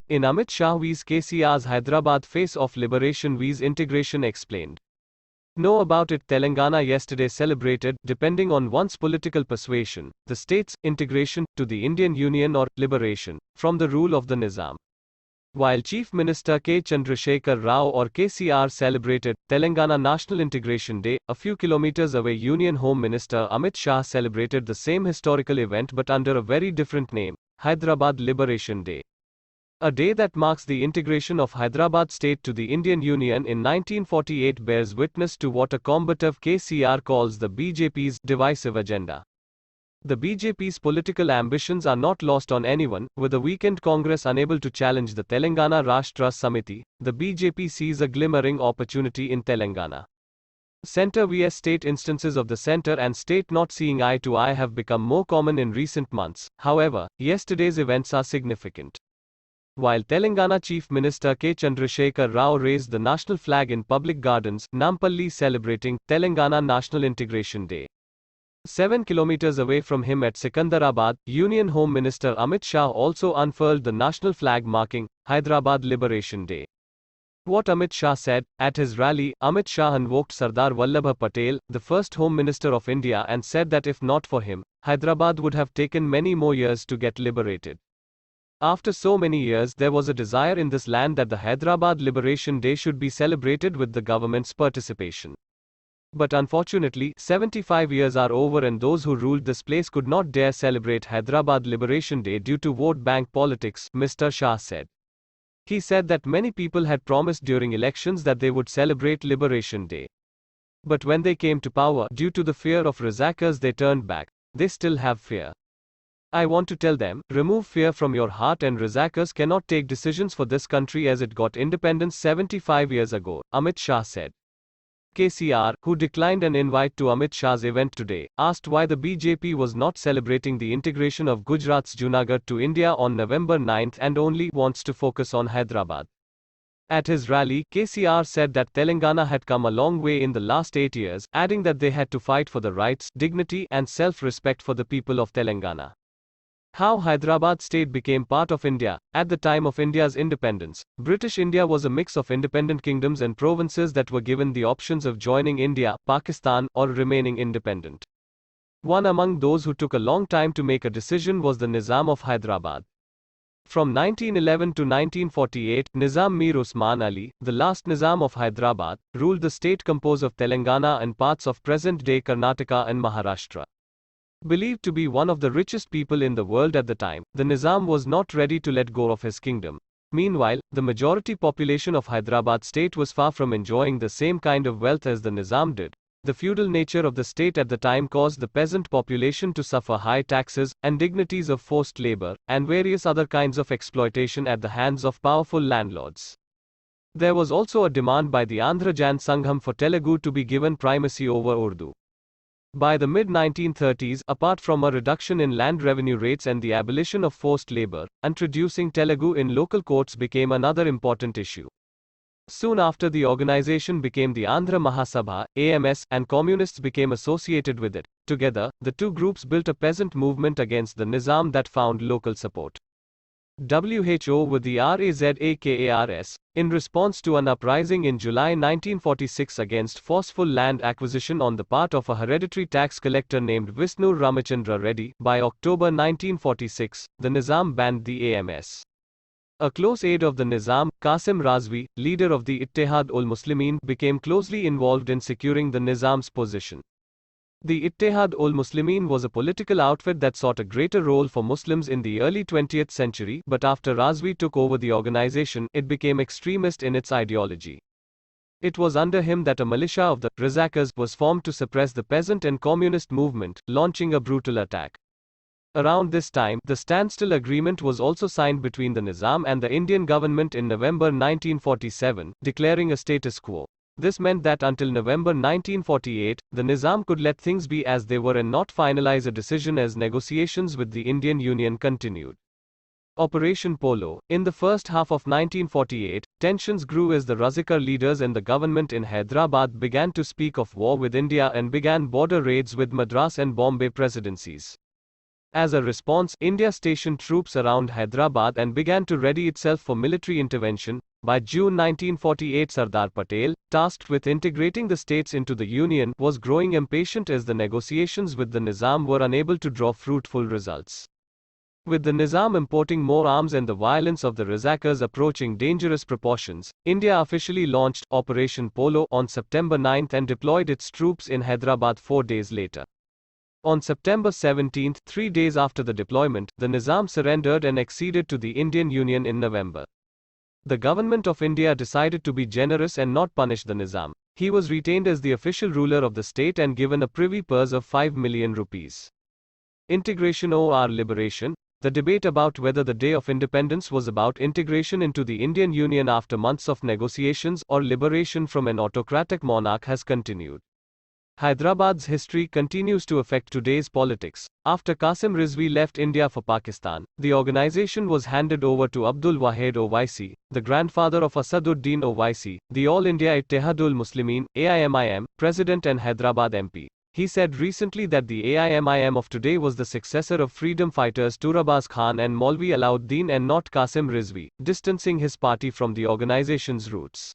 In Amit Shah vs KCR's Hyderabad face-off liberation vs integration explained. Know about it. Telangana yesterday celebrated, depending on one's political persuasion, the state's integration to the Indian Union or liberation from the rule of the Nizam. While Chief Minister K. Chandrasekhar Rao or KCR celebrated Telangana National Integration Day, a few kilometers away Union Home Minister Amit Shah celebrated the same historical event but under a very different name, Hyderabad Liberation Day. A day that marks the integration of Hyderabad state to the Indian Union in 1948 bears witness to what a combative KCR calls the BJP's divisive agenda. The BJP's political ambitions are not lost on anyone. With the weekend Congress unable to challenge the Telangana Rashtra Samiti, the BJP sees a glimmering opportunity in Telangana. Centre vs state. Instances of the centre and state not seeing eye to eye have become more common in recent months. However, yesterday's events are significant. While Telangana Chief Minister K. Chandrasekhar Rao raised the national flag in public gardens, Nampalli celebrating Telangana National Integration Day. 7 kilometers away from him at Sikandarabad, Union Home Minister Amit Shah also unfurled the national flag marking Hyderabad Liberation Day. What Amit Shah said at his rally, Amit Shah invoked Sardar Vallabha Patel, the first Home Minister of India, and said that if not for him, Hyderabad would have taken many more years to get liberated. After so many years, there was a desire in this land that the Hyderabad Liberation Day should be celebrated with the government's participation. But unfortunately, 75 years are over and those who ruled this place could not dare celebrate Hyderabad Liberation Day due to vote bank politics, Mr. Shah said. He said that many people had promised during elections that they would celebrate Liberation Day. But when they came to power, due to the fear of Razakars, they turned back. They still have fear. I want to tell them, remove fear from your heart, and Razakars cannot take decisions for this country as it got independence 75 years ago, Amit Shah said. KCR, who declined an invite to Amit Shah's event today, asked why the BJP was not celebrating the integration of Gujarat's Junagadh to India on November 9 and only wants to focus on Hyderabad. At his rally, KCR said that Telangana had come a long way in the last 8 years, adding that they had to fight for the rights, dignity, and self-respect for the people of Telangana. How Hyderabad state became part of India. At the time of India's independence, British India was a mix of independent kingdoms and provinces that were given the options of joining India, Pakistan, or remaining independent. One among those who took a long time to make a decision was the Nizam of Hyderabad. From 1911 to 1948, Nizam Mir Usman Ali, the last Nizam of Hyderabad, ruled the state composed of Telangana and parts of present-day Karnataka and Maharashtra. Believed to be one of the richest people in the world at the time, the Nizam was not ready to let go of his kingdom. Meanwhile, the majority population of Hyderabad state was far from enjoying the same kind of wealth as the Nizam did. The feudal nature of the state at the time caused the peasant population to suffer high taxes, indignities of forced labor, and various other kinds of exploitation at the hands of powerful landlords. There was also a demand by the Andhra Jan Sangham for Telugu to be given primacy over Urdu. By the mid-1930s, apart from a reduction in land revenue rates and the abolition of forced labor, introducing Telugu in local courts became another important issue. Soon after, the organization became the Andhra Mahasabha, AMS, and communists became associated with it. Together, the two groups built a peasant movement against the Nizam that found local support. WHO with the RAZAKARS, in response to an uprising in July 1946 against forceful land acquisition on the part of a hereditary tax collector named Visnu Ramachandra Reddy. By October 1946, the Nizam banned the AMS. A close aide of the Nizam, Qasim Razvi, leader of the Ittihad-ul-Muslimin, became closely involved in securing the Nizam's position. The Ittihad-ul-Muslimin was a political outfit that sought a greater role for Muslims in the early 20th century, but after Razvi took over the organization, it became extremist in its ideology. It was under him that a militia of the Razakars was formed to suppress the peasant and communist movement, launching a brutal attack. Around this time, the standstill agreement was also signed between the Nizam and the Indian government in November 1947, declaring a status quo. This meant that until November 1948, the Nizam could let things be as they were and not finalize a decision as negotiations with the Indian Union continued. Operation Polo. In the first half of 1948, tensions grew as the Razakar leaders and the government in Hyderabad began to speak of war with India and began border raids with Madras and Bombay presidencies. As a response, India stationed troops around Hyderabad and began to ready itself for military intervention. By June 1948, Sardar Patel, tasked with integrating the states into the Union, was growing impatient as the negotiations with the Nizam were unable to draw fruitful results. With the Nizam importing more arms and the violence of the Razakars approaching dangerous proportions, India officially launched Operation Polo on September 9 and deployed its troops in Hyderabad 4 days later. On September 17, 3 days after the deployment, the Nizam surrendered and acceded to the Indian Union in November. The Government of India decided to be generous and not punish the Nizam. He was retained as the official ruler of the state and given a privy purse of 5 million rupees. Integration or liberation. The debate about whether the Day of Independence was about integration into the Indian Union after months of negotiations or liberation from an autocratic monarch has continued. Hyderabad's history continues to affect today's politics. After Qasim Rizvi left India for Pakistan, the organization was handed over to Abdul Wahid Owaisi, the grandfather of Asaduddin Owaisi, the All India Ittihadul Muslimin (AIMIM) president and Hyderabad MP. He said recently that the AIMIM of today was the successor of freedom fighters Turabaz Khan and Maulvi Alauddin and not Qasim Rizvi, distancing his party from the organization's roots.